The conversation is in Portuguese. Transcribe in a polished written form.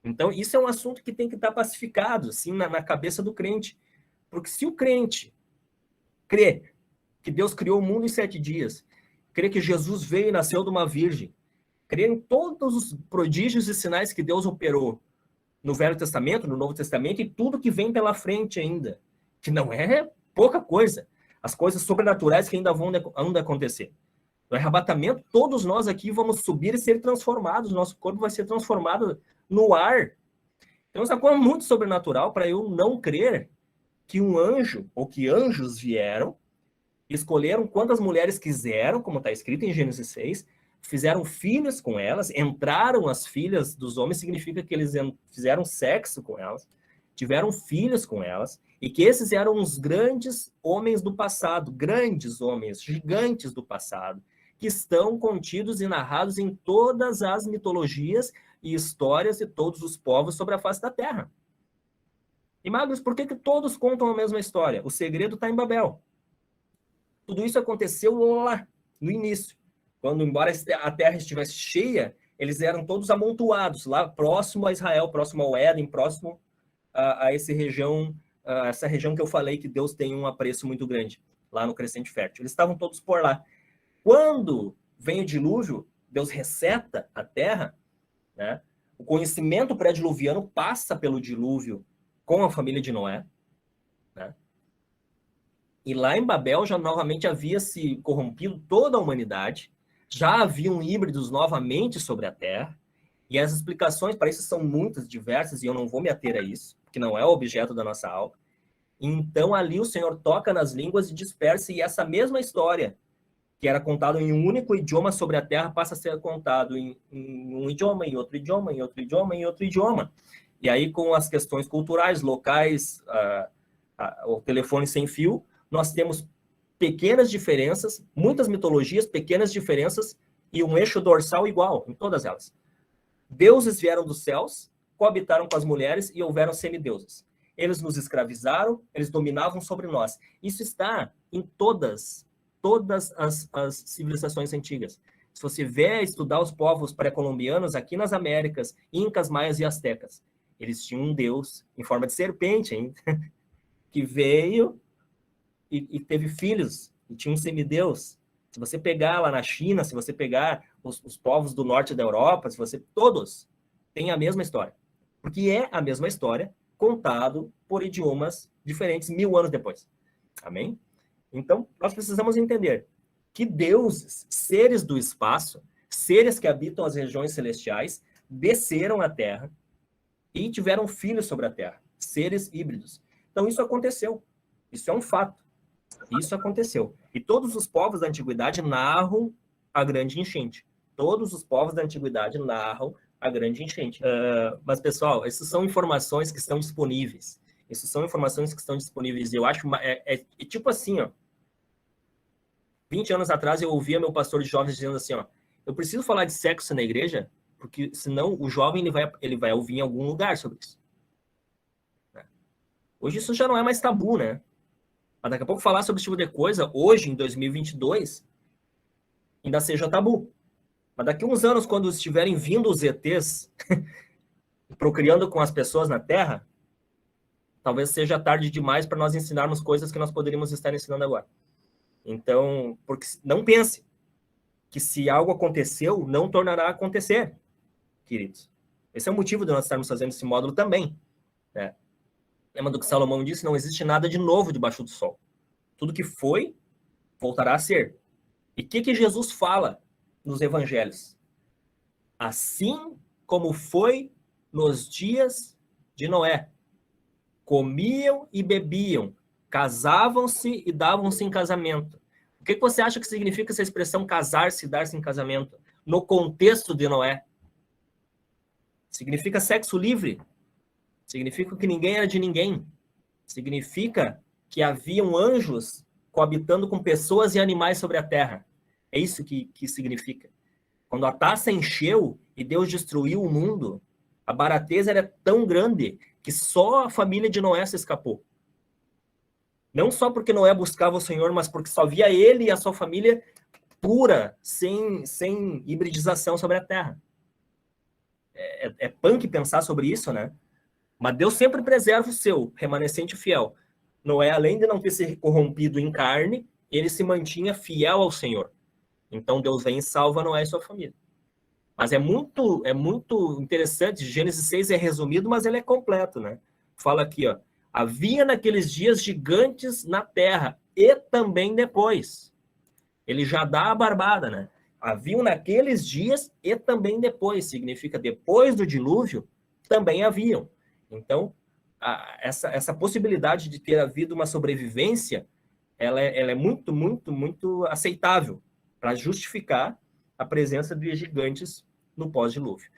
Então, isso é um assunto que tem que estar pacificado, assim, na cabeça do crente. Porque se o crente crê que Deus criou o mundo em 7 dias, crê que Jesus veio e nasceu de uma virgem, crê em todos os prodígios e sinais que Deus operou no Velho Testamento, no Novo Testamento, e tudo que vem pela frente ainda, que não é pouca coisa, as coisas sobrenaturais que ainda vão acontecer. No arrebatamento, todos nós aqui vamos subir e ser transformados, nosso corpo vai ser transformado no ar. Então, isso é uma coisa muito sobrenatural para eu não crer que um anjo, ou que anjos vieram, escolheram quantas mulheres quiseram, como está escrito em Gênesis 6, fizeram filhos com elas, entraram as filhas dos homens, significa que eles fizeram sexo com elas, tiveram filhos com elas, e que esses eram os grandes homens do passado, grandes homens, gigantes do passado, que estão contidos e narrados em todas as mitologias e histórias de todos os povos sobre a face da Terra. E, Magnus, por que todos contam a mesma história? O segredo está em Babel. Tudo isso aconteceu lá, no início. Quando, embora a terra estivesse cheia, eles eram todos amontoados, lá próximo a Israel, próximo ao Éden, próximo a essa região que eu falei que Deus tem um apreço muito grande, lá no Crescente Fértil. Eles estavam todos por lá. Quando vem o dilúvio, Deus reseta a terra, né? O conhecimento pré-diluviano passa pelo dilúvio com a família de Noé, né? E lá em Babel já novamente havia se corrompido toda a humanidade, já haviam híbridos novamente sobre a Terra, e as explicações para isso são muitas, diversas, e eu não vou me ater a isso, que não é o objeto da nossa aula. Então ali o Senhor toca nas línguas e dispersa, e essa mesma história, que era contada em um único idioma sobre a Terra, passa a ser contado em um idioma, em outro idioma, em outro idioma, em outro idioma. E aí com as questões culturais, locais, o telefone sem fio, nós temos pequenas diferenças, muitas mitologias, pequenas diferenças, e um eixo dorsal igual em todas elas. Deuses vieram dos céus, coabitaram com as mulheres e houveram semideuses. Eles nos escravizaram, eles dominavam sobre nós. Isso está em todas as civilizações antigas. Se você vier estudar os povos pré-colombianos aqui nas Américas, incas, maias e astecas, eles tinham um deus em forma de serpente, hein? Que veio e teve filhos, e tinha um semideus. Se você pegar lá na China, se você pegar os povos do norte da Europa, se você todos têm a mesma história. Porque é a mesma história, contado por idiomas diferentes 1000 anos depois. Amém? Então, nós precisamos entender que deuses, seres do espaço, seres que habitam as regiões celestiais, desceram à Terra e tiveram filhos sobre a Terra, seres híbridos. Então, isso aconteceu. Isso é um fato. Isso aconteceu. E todos os povos da antiguidade narram a grande enchente. Todos os povos da antiguidade narram a grande enchente. Mas, pessoal, essas são informações que estão disponíveis. Essas são informações que estão disponíveis. Eu acho tipo assim, ó. 20 anos atrás eu ouvia meu pastor de jovens dizendo assim, ó, eu preciso falar de sexo na igreja, porque senão o jovem ele vai ouvir em algum lugar sobre isso. Hoje isso já não é mais tabu, né? Mas daqui a pouco falar sobre esse tipo de coisa, hoje, em 2022, ainda seja tabu. Mas daqui a uns anos, quando estiverem vindo os ETs procriando com as pessoas na Terra, talvez seja tarde demais para nós ensinarmos coisas que nós poderíamos estar ensinando agora. Então, porque não pense que se algo aconteceu, não tornará a acontecer, queridos. Esse é o motivo de nós estarmos fazendo esse módulo também, né? Lembra do que Salomão disse? Não existe nada de novo debaixo do sol. Tudo que foi, voltará a ser. E o que Jesus fala nos evangelhos? Assim como foi nos dias de Noé. Comiam e bebiam, casavam-se e davam-se em casamento. O que você acha que significa essa expressão casar-se e dar-se em casamento? No contexto de Noé. Significa sexo livre. Significa que ninguém era de ninguém. Significa que haviam anjos coabitando com pessoas e animais sobre a terra. É isso que significa. Quando a taça encheu e Deus destruiu o mundo, a barateza era tão grande que só a família de Noé se escapou. Não só porque Noé buscava o Senhor, mas porque só via ele e a sua família pura, sem hibridização sobre a terra. é punk pensar sobre isso, né? Mas Deus sempre preserva o seu remanescente fiel. Noé, além de não ter se corrompido em carne, ele se mantinha fiel ao Senhor. Então Deus vem e salva Noé e sua família. Mas é muito interessante. Gênesis 6 é resumido, mas ele é completo, né? Fala aqui, ó. Havia naqueles dias gigantes na terra e também depois. Ele já dá a barbada, né? Haviam naqueles dias e também depois. Significa depois do dilúvio, também haviam. Então, essa possibilidade de ter havido uma sobrevivência, ela é muito aceitável para justificar a presença de gigantes no pós-dilúvio.